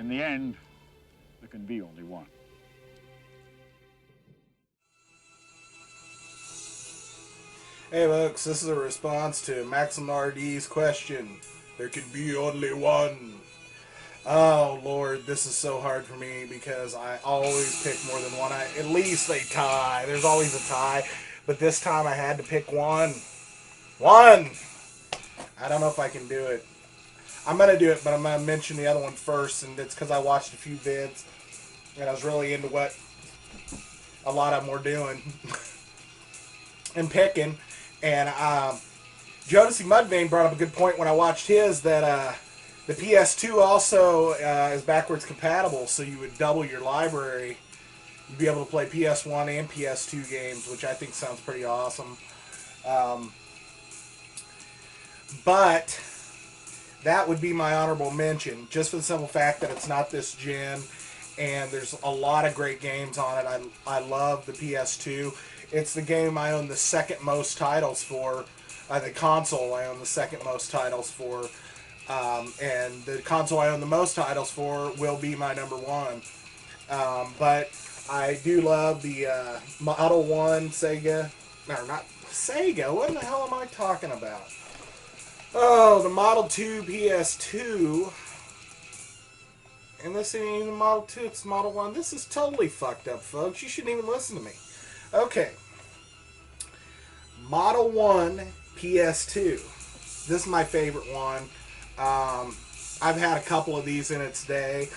in the end, there can be only one. Hey folks, this is a response to MaximumRD's question. There can be only one. Oh Lord, this is so hard for me because I always pick more than one. At least they tie. There's always a tie. But this time I had to pick one. One! I don't know if I can do it. I'm going to do it, but I'm going to mention the other one first, and it's because I watched a few vids, and I was really into what a lot of them were doing and picking. And Jodeci Mudvayne brought up a good point when I watched his that the PS2 also is backwards compatible, so you would double your library. You'd be able to play PS1 and PS2 games, which I think sounds pretty awesome. But that would be my honorable mention, just for the simple fact that it's not this gen, and there's a lot of great games on it. I love the PS2. It's the game I own the second most titles for. The console I own the second most titles for. And the console I own the most titles for will be my number one. But I do love the Model 1 Sega. No, not Sega. What in the hell am I talking about? Oh, the Model 2 PS2. And this ain't even the Model 2, it's the Model 1. This is totally fucked up, folks. You shouldn't even listen to me. Okay. Model 1 PS2. This is my favorite one. I've had a couple of these in its day.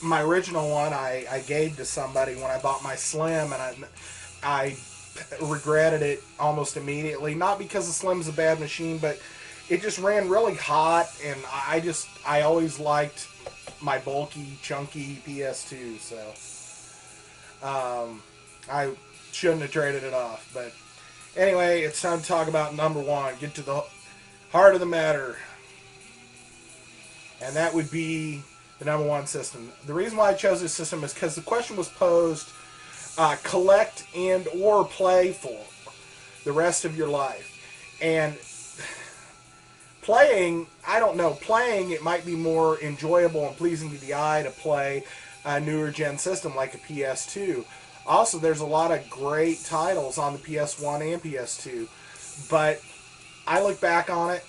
My original one I gave to somebody when I bought my Slim, and I regretted it almost immediately. Not because the Slim's a bad machine, but it just ran really hot, and I always liked my bulky, chunky PS2, so I shouldn't have traded it off. But anyway, it's time to talk about number one. Get to the heart of the matter. And that would be the number one system. The reason why I chose this system is because the question was posed, collect and or play for the rest of your life. And playing, I don't know, playing it might be more enjoyable and pleasing to the eye to play a newer gen system like a PS2. Also, there's a lot of great titles on the PS1 and PS2. But I look back on it,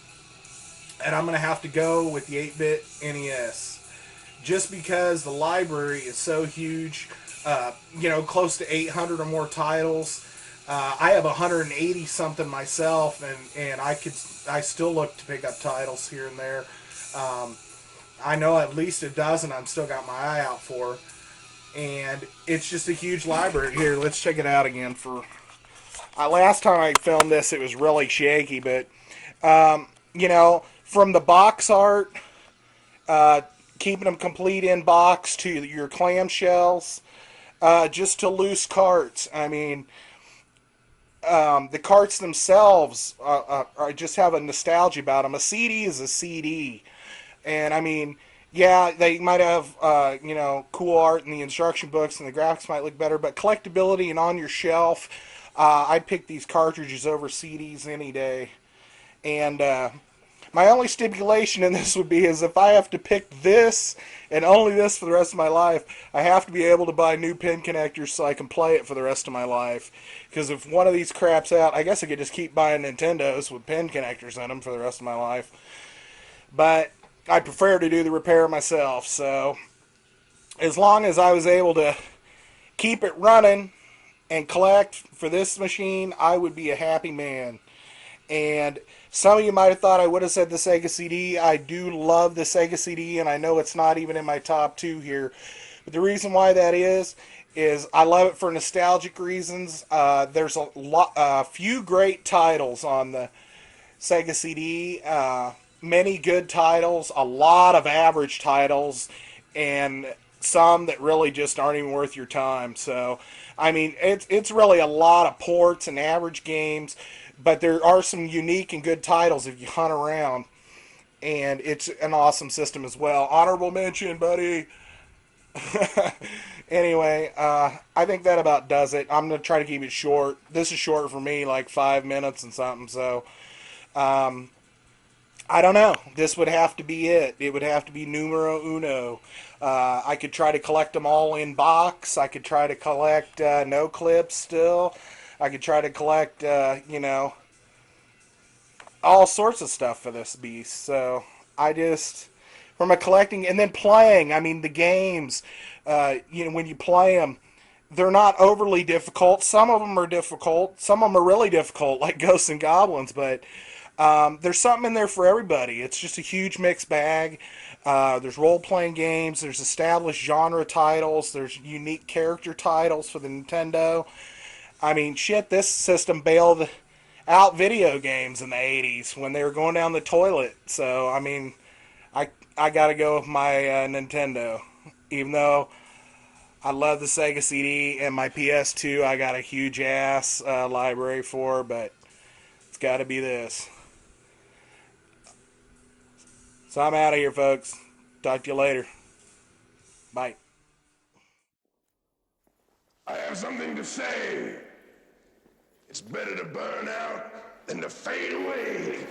and I'm going to have to go with the 8-bit NES. Just because the library is so huge, close to 800 or more titles. I have 180 something myself, and I still look to pick up titles here and there. I know at least a dozen I'm still got my eye out for. And it's just a huge library. Here, let's check it out again. Last time I filmed this, it was really shaky, but from the box art, keeping them complete in box, to your clamshells, just to loose carts. I mean, the carts themselves just have a nostalgia about them. A CD is a CD, and I mean, yeah, they might have cool art in the instruction books, and the graphics might look better, but collectability and on your shelf, I'd pick these cartridges over CDs any day. And my only stipulation in this would be is if I have to pick this and only this for the rest of my life, I have to be able to buy new pin connectors so I can play it for the rest of my life. Because if one of these craps out, I guess I could just keep buying Nintendos with pin connectors in them for the rest of my life. But I prefer to do the repair myself, so as long as I was able to keep it running and collect for this machine, I would be a happy man. And some of you might have thought I would have said the Sega CD. I do love the Sega CD, and I know it's not even in my top 2 here. But the reason why that is I love it for nostalgic reasons. There's a few great titles on the Sega CD. Many good titles, a lot of average titles, and some that really just aren't even worth your time. So, I mean, it's really a lot of ports and average games, but there are some unique and good titles if you hunt around, and it's an awesome system as well. Honorable mention, buddy. Anyway, I think that about does it. I'm going to try to keep it short. This is short for me, like 5 minutes and something, so I don't know. This would have to be it. It would have to be numero uno. I could try to collect them all in box. I could try to collect no clips still. I could try to collect, all sorts of stuff for this beast. So I just, from a collecting and then playing, I mean, the games, when you play them, they're not overly difficult. Some of them are difficult. Some of them are really difficult, like Ghosts and Goblins, but there's something in there for everybody. It's just a huge mixed bag. There's role playing games, there's established genre titles, there's unique character titles for the Nintendo. I mean, shit, this system bailed out video games in the 80s when they were going down the toilet. So, I mean, I got to go with my Nintendo. Even though I love the Sega CD and my PS2, I got a huge ass library for, but it's got to be this. So I'm out of here, folks. Talk to you later. Bye. I have something to say. It's better to burn out than to fade away.